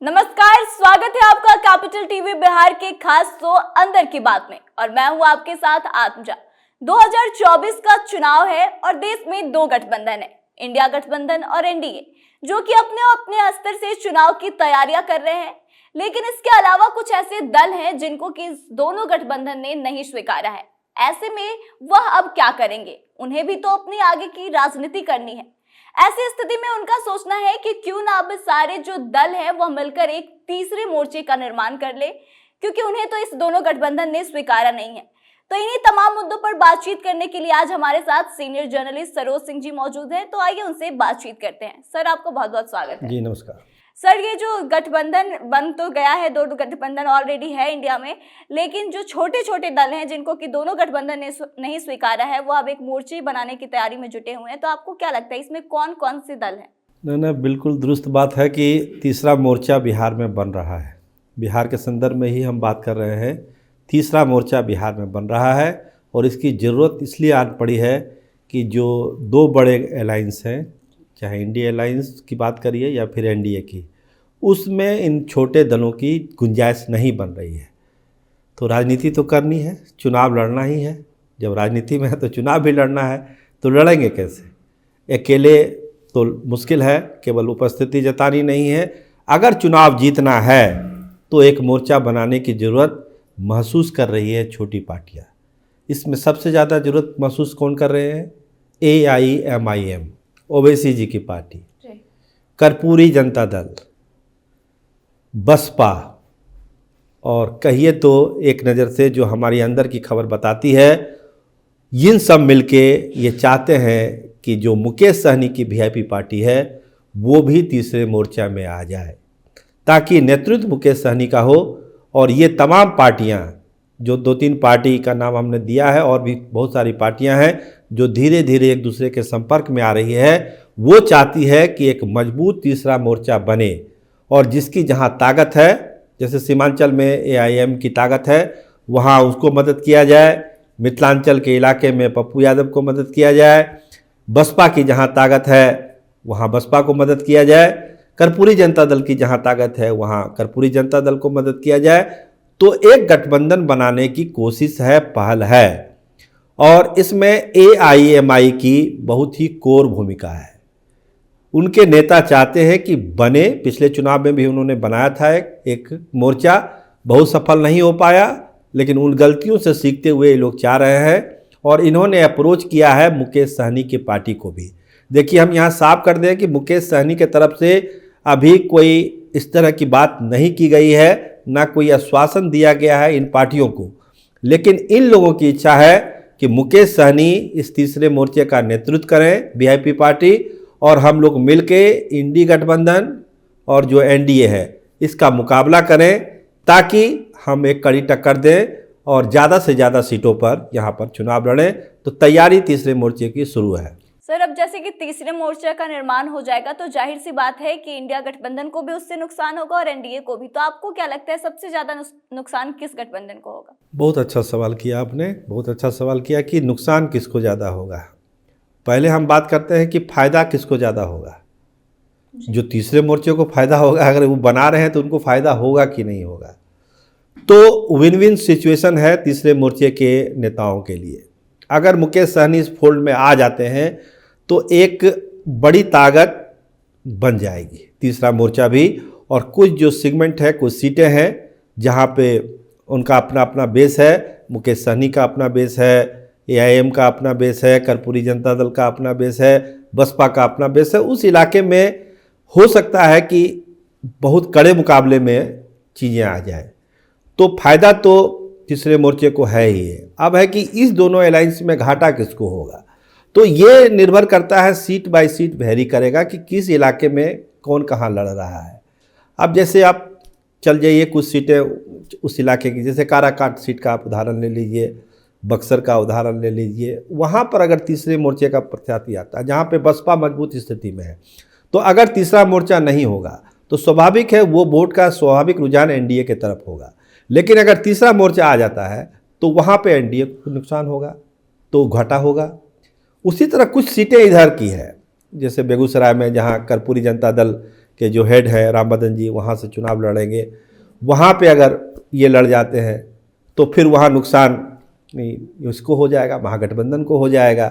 नमस्कार, स्वागत है आपका कैपिटल टीवी बिहार के खास शो अंदर की बात में। और मैं हूं आपके साथ आत्मजा। 2024 का चुनाव है और देश में दो गठबंधन है, इंडिया गठबंधन और एनडीए, जो कि अपने अपने स्तर से चुनाव की तैयारियां कर रहे हैं। लेकिन इसके अलावा कुछ ऐसे दल हैं जिनको कि दोनों गठबंधन ने नहीं स्वीकारा है। ऐसे में वह अब क्या करेंगे? उन्हें भी तो अपनी आगे की राजनीति करनी है। ऐसी स्थिति में उनका सोचना है कि क्यों ना अब सारे जो दल हैं वह मिलकर एक तीसरे मोर्चे का निर्माण कर ले, क्योंकि उन्हें तो इस दोनों गठबंधन ने स्वीकारा नहीं है। तो इन्हीं तमाम मुद्दों पर बातचीत करने के लिए आज हमारे साथ सीनियर जर्नलिस्ट सरोज सिंह जी मौजूद हैं। तो आइए उनसे बातचीत करते हैं। सर, आपको बहुत बहुत स्वागत है। जी नमस्कार। सर, ये जो गठबंधन बन तो गया है, दो गठबंधन ऑलरेडी है इंडिया में, लेकिन जो छोटे छोटे दल हैं जिनको कि दोनों गठबंधन ने नहीं स्वीकारा है, वो अब एक मोर्चे बनाने की तैयारी में जुटे हुए हैं। तो आपको क्या लगता है इसमें कौन कौन से दल हैं? ना बिल्कुल दुरुस्त बात है कि तीसरा मोर्चा बिहार में बन रहा है। बिहार के संदर्भ में ही हम बात कर रहे हैं। तीसरा मोर्चा बिहार में बन रहा है और इसकी ज़रूरत इसलिए आ पड़ी है कि जो दो बड़े अलायंस हैं, चाहे इंडिया अलायंस की बात करिए या फिर एनडीए की, उसमें इन छोटे दलों की गुंजाइश नहीं बन रही है। तो राजनीति तो करनी है, चुनाव लड़ना ही है। जब राजनीति में है तो चुनाव भी लड़ना है, तो लड़ेंगे कैसे? अकेले तो मुश्किल है, केवल उपस्थिति जतानी नहीं है। अगर चुनाव जीतना है तो एक मोर्चा बनाने की ज़रूरत महसूस कर रही है छोटी पार्टियाँ। इसमें सबसे ज़्यादा ज़रूरत महसूस कौन कर रहे हैं? AIMIM, ओवैसी जी की पार्टी, कर्पूरी जनता दल, बसपा, और कहिए तो एक नज़र से जो हमारी अंदर की खबर बताती है, इन सब मिलके ये चाहते हैं कि जो मुकेश सहनी की VIP पार्टी है वो भी तीसरे मोर्चा में आ जाए, ताकि नेतृत्व मुकेश सहनी का हो। और ये तमाम पार्टियां, जो दो तीन पार्टी का नाम हमने दिया है, और भी बहुत सारी पार्टियां हैं जो धीरे धीरे एक दूसरे के संपर्क में आ रही है, वो चाहती है कि एक मजबूत तीसरा मोर्चा बने। और जिसकी जहां ताकत है, जैसे सीमांचल में AIM की ताकत है, वहां उसको मदद किया जाए। मिथिलांचल के इलाके में पप्पू यादव को मदद किया जाए। बसपा की जहां ताकत है वहां बसपा को मदद किया जाए। कर्पूरी जनता दल की जहां ताकत है वहां कर्पूरी जनता दल को मदद किया जाए। तो एक गठबंधन बनाने की कोशिश है, पहल है। और इसमें AIMI की बहुत ही कोर भूमिका है। उनके नेता चाहते हैं कि बने। पिछले चुनाव में भी उन्होंने बनाया था एक मोर्चा, बहुत सफल नहीं हो पाया, लेकिन उन गलतियों से सीखते हुए ये लोग चाह रहे हैं। और इन्होंने अप्रोच किया है मुकेश सहनी की पार्टी को भी। देखिए, हम यहाँ साफ कर दें कि मुकेश सहनी के तरफ से अभी कोई इस तरह की बात नहीं की गई है, ना कोई आश्वासन दिया गया है इन पार्टियों को। लेकिन इन लोगों की इच्छा है कि मुकेश सहनी इस तीसरे मोर्चे का नेतृत्व करें, VIP पार्टी, और हम लोग मिलके इंडी गठबंधन और जो एनडीए है इसका मुकाबला करें, ताकि हम एक कड़ी टक्कर दें और ज़्यादा से ज़्यादा सीटों पर यहाँ पर चुनाव लड़ें। तो तैयारी तीसरे मोर्चे की शुरू है। सर, अब जैसे कि तीसरे मोर्चे का निर्माण हो जाएगा तो जाहिर सी बात है कि इंडिया गठबंधन को भी उससे नुकसान होगा और एनडीए को भी। तो आपको क्या लगता है सबसे ज्यादा नुकसान किस गठबंधन को होगा? बहुत अच्छा सवाल किया आपने, बहुत अच्छा सवाल किया कि नुकसान किसको ज़्यादा होगा। पहले हम बात करते हैं कि फ़ायदा किसको ज़्यादा होगा। जो तीसरे मोर्चे को फ़ायदा होगा, अगर वो बना रहे हैं तो उनको फ़ायदा होगा कि नहीं होगा। तो विन विन सिचुएशन है तीसरे मोर्चे के नेताओं के लिए। अगर मुकेश सहनी इस फोल्ड में आ जाते हैं तो एक बड़ी ताकत बन जाएगी तीसरा मोर्चा भी। और कुछ जो सेगमेंट है, कुछ सीटें हैं जहां पे उनका अपना अपना बेस है। मुकेश सहनी का अपना बेस है, AIM का अपना बेस है, कर्पूरी जनता दल का अपना बेस है, बसपा का अपना बेस है। उस इलाके में हो सकता है कि बहुत कड़े मुकाबले में चीज़ें आ जाए। तो फ़ायदा तो तीसरे मोर्चे को है ही है। अब है कि इस दोनों अलायंस में घाटा किसको होगा, तो ये निर्भर करता है, सीट बाय सीट वेरी करेगा कि किस इलाके में कौन कहाँ लड़ रहा है। अब जैसे आप चल जाइए कुछ सीटें उस इलाके की, जैसे काराकाट सीट का आप उदाहरण ले लीजिए, बक्सर का उदाहरण ले लीजिए। वहाँ पर अगर तीसरे मोर्चे का प्रत्याशी आता है, जहाँ पे बसपा मजबूत स्थिति में है, तो अगर तीसरा मोर्चा नहीं होगा तो स्वाभाविक है वो वोट का स्वाभाविक रुझान एनडीए की तरफ होगा। लेकिन अगर तीसरा मोर्चा आ जाता है तो वहाँ पे एनडीए को नुकसान होगा, तो घाटा होगा। उसी तरह कुछ सीटें इधर की है, जैसे बेगूसराय में जहाँ कर्पूरी जनता दल के जो हेड है राम बदन जी, वहाँ से चुनाव लड़ेंगे। वहाँ पे अगर ये लड़ जाते हैं तो फिर वहाँ नुकसान उसको हो जाएगा, महागठबंधन को हो जाएगा।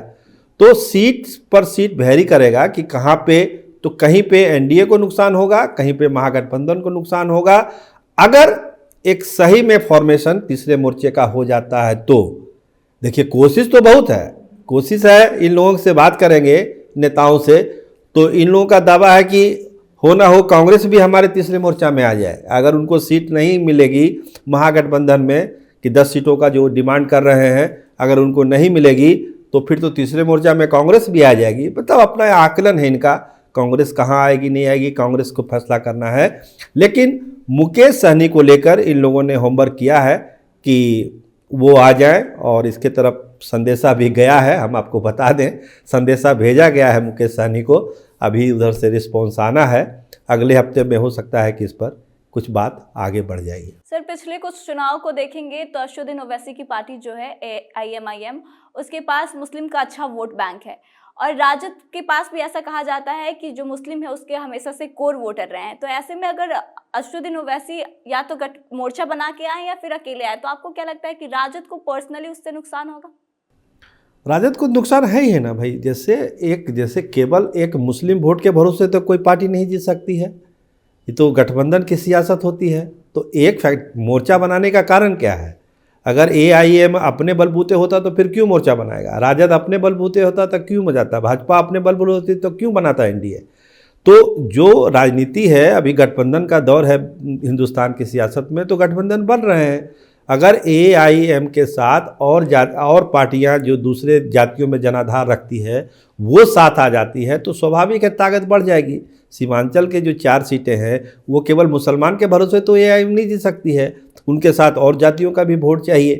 तो सीट पर सीट वेरी करेगा कि कहाँ पे, तो कहीं पे एनडीए को नुकसान होगा, कहीं पे महागठबंधन को नुकसान होगा। अगर एक सही में फॉर्मेशन तीसरे मोर्चे का हो जाता है तो देखिए, कोशिश तो बहुत है, कोशिश है। इन लोगों से बात करेंगे नेताओं से तो इन लोगों का दावा है कि हो ना हो कांग्रेस भी हमारे तीसरे मोर्चा में आ जाए। अगर उनको सीट नहीं मिलेगी महागठबंधन में कि 10 सीटों का जो डिमांड कर रहे हैं, अगर उनको नहीं मिलेगी तो फिर तो तीसरे मोर्चा में कांग्रेस भी आ जाएगी। मतलब अपना आकलन है इनका, कांग्रेस कहाँ आएगी नहीं आएगी, कांग्रेस को फैसला करना है। लेकिन मुकेश सहनी को लेकर इन लोगों ने होमवर्क किया है कि वो आ जाएं, और इसके तरफ संदेशा भी गया है। हम आपको बता दें, संदेशा भेजा गया है मुकेश सहनी को, अभी उधर से रिस्पॉन्स आना है। अगले हफ्ते में हो सकता है कि इस पर कुछ बात आगे बढ़ जाएगी। सर, पिछले कुछ चुनाव को देखेंगे तो अशुद्दीन ओवैसी की पार्टी जो है IMIM, उसके पास मुस्लिम का अच्छा वोट बैंक है, और राजद के पास भी ऐसा कहा जाता है कि जो मुस्लिम है उसके हमेशा से कोर वोटर रहे हैं। तो ऐसे में अगर अशुद्दीन ओवैसी या तो गठ मोर्चा बना के आए या फिर अकेले आए, तो आपको क्या लगता है कि राजद को पर्सनली उससे नुकसान होगा? राजद को नुकसान है ही है ना भाई। जैसे केवल एक मुस्लिम वोट के भरोसे तो कोई पार्टी नहीं जीत सकती है, ये तो गठबंधन की सियासत होती है। तो एक मोर्चा बनाने का कारण क्या है? अगर AIM अपने बलबूते होता तो फिर क्यों मोर्चा बनाएगा? राजद अपने बलबूते होता तो क्यों बजाता? भाजपा अपने बलबूते होती तो क्यों बनाता एनडीए? तो जो राजनीति है, अभी गठबंधन का दौर है हिंदुस्तान की सियासत में, तो गठबंधन बन रहे हैं। अगर AIM के साथ और पार्टियां जो दूसरे जातियों में जनाधार रखती है वो साथ आ जाती है तो स्वाभाविक है ताकत बढ़ जाएगी। सीमांचल के जो 4 सीटें हैं वो केवल मुसलमान के भरोसे तो AIM नहीं जीत सकती है, उनके साथ और जातियों का भी वोट चाहिए।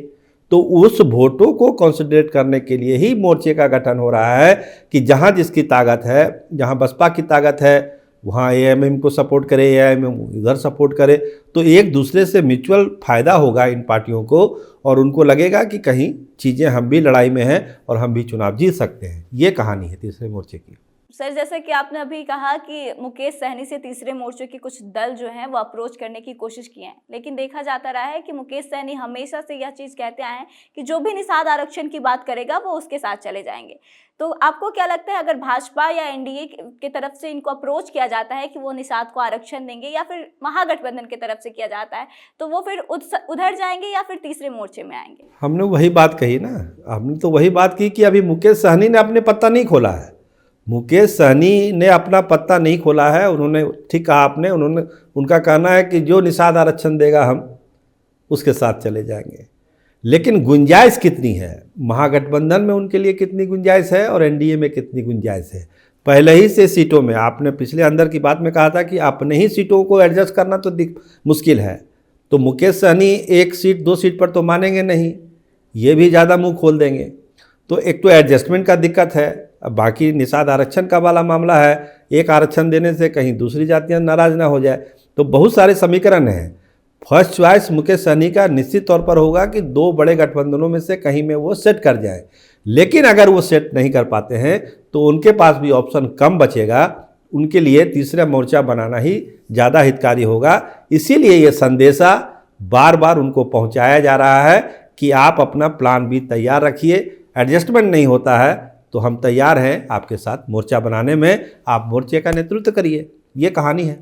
तो उस वोटों को कंसंट्रेट करने के लिए ही मोर्चे का गठन हो रहा है कि जहां जिसकी ताकत है, जहां बसपा की ताकत है वहाँ AIM को सपोर्ट करे, AIM इधर सपोर्ट करे, तो एक दूसरे से म्यूचुअल फ़ायदा होगा इन पार्टियों को, और उनको लगेगा कि कहीं चीज़ें हम भी लड़ाई में हैं और हम भी चुनाव जीत सकते हैं। ये कहानी है तीसरे मोर्चे की। सर, जैसे कि आपने अभी कहा कि मुकेश सहनी से तीसरे मोर्चे के कुछ दल जो हैं वो अप्रोच करने की कोशिश किए हैं, लेकिन देखा जाता रहा है कि मुकेश सहनी हमेशा से यह चीज़ कहते आए हैं कि जो भी निषाद आरक्षण की बात करेगा वो उसके साथ चले जाएंगे। तो आपको क्या लगता है, अगर भाजपा या एनडीए की तरफ से इनको अप्रोच किया जाता है कि वो निषाद को आरक्षण देंगे, या फिर महागठबंधन की तरफ से किया जाता है, तो वो फिर उधर जाएंगे या फिर तीसरे मोर्चे में आएंगे? हमने वही बात कही ना, हमने तो वही बात की कि अभी मुकेश सहनी ने अपने पत्ता नहीं खोला है। मुकेश सहनी ने अपना पत्ता नहीं खोला है। उन्होंने, ठीक कहा आपने, उनका कहना है कि जो निषाद आरक्षण देगा हम उसके साथ चले जाएंगे। लेकिन गुंजाइश कितनी है? महागठबंधन में उनके लिए कितनी गुंजाइश है और एनडीए में कितनी गुंजाइश है? पहले ही से सीटों में, आपने पिछले अंदर की बात में कहा था कि अपने ही सीटों को एडजस्ट करना तो मुश्किल है। तो मुकेश सहनी 1 सीट 2 सीट पर तो मानेंगे नहीं, ये भी ज़्यादा मुंह खोल देंगे। तो एक तो एडजस्टमेंट का दिक्कत है, अब बाकी निषाद आरक्षण का वाला मामला है। एक आरक्षण देने से कहीं दूसरी जातियाँ नाराज़ ना हो जाए, तो बहुत सारे समीकरण हैं। फर्स्ट चॉइस मुकेश सहनी का निश्चित तौर पर होगा कि 2 बड़े गठबंधनों में से कहीं में वो सेट कर जाए। लेकिन अगर वो सेट नहीं कर पाते हैं तो उनके पास भी ऑप्शन कम बचेगा, उनके लिए तीसरा मोर्चा बनाना ही ज़्यादा हितकारी होगा। इसीलिए ये संदेशा बार बार उनको पहुंचाया जा रहा है कि आप अपना प्लान भी तैयार रखिए, एडजस्टमेंट नहीं होता है तो हम तैयार हैं आपके साथ मोर्चा बनाने में, आप मोर्चे का नेतृत्व करिए। ये कहानी है।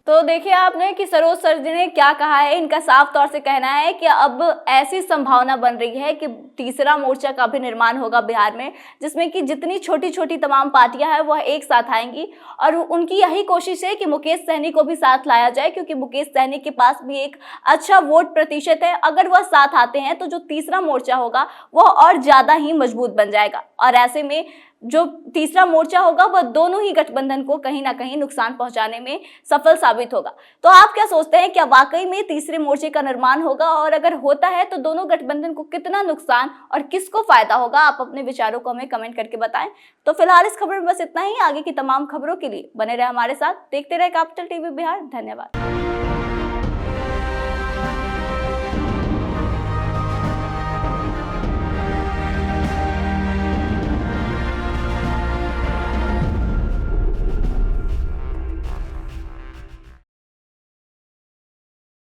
तो देखिए आपने कि सरोज सर जी ने क्या कहा है। इनका साफ तौर से कहना है कि अब ऐसी संभावना बन रही है कि तीसरा मोर्चा का भी निर्माण होगा बिहार में, जिसमें कि जितनी छोटी छोटी तमाम पार्टियां हैं वह एक साथ आएंगी, और उनकी यही कोशिश है कि मुकेश सहनी को भी साथ लाया जाए, क्योंकि मुकेश सहनी के पास भी एक अच्छा वोट प्रतिशत है। अगर वह साथ आते हैं तो जो तीसरा मोर्चा होगा वह और ज्यादा ही मजबूत बन जाएगा, और ऐसे में जो तीसरा मोर्चा होगा वह दोनों ही गठबंधन को कहीं ना कहीं नुकसान पहुंचाने में सफल साबित होगा। तो आप क्या सोचते हैं, क्या वाकई में तीसरे मोर्चे का निर्माण होगा, और अगर होता है तो दोनों गठबंधन को कितना नुकसान और किसको फायदा होगा? आप अपने विचारों को हमें कमेंट करके बताएं। तो फिलहाल इस खबर में बस इतना ही। आगे की तमाम खबरों के लिए बने रहे हमारे साथ, देखते रहे कैपिटल टीवी बिहार। धन्यवाद।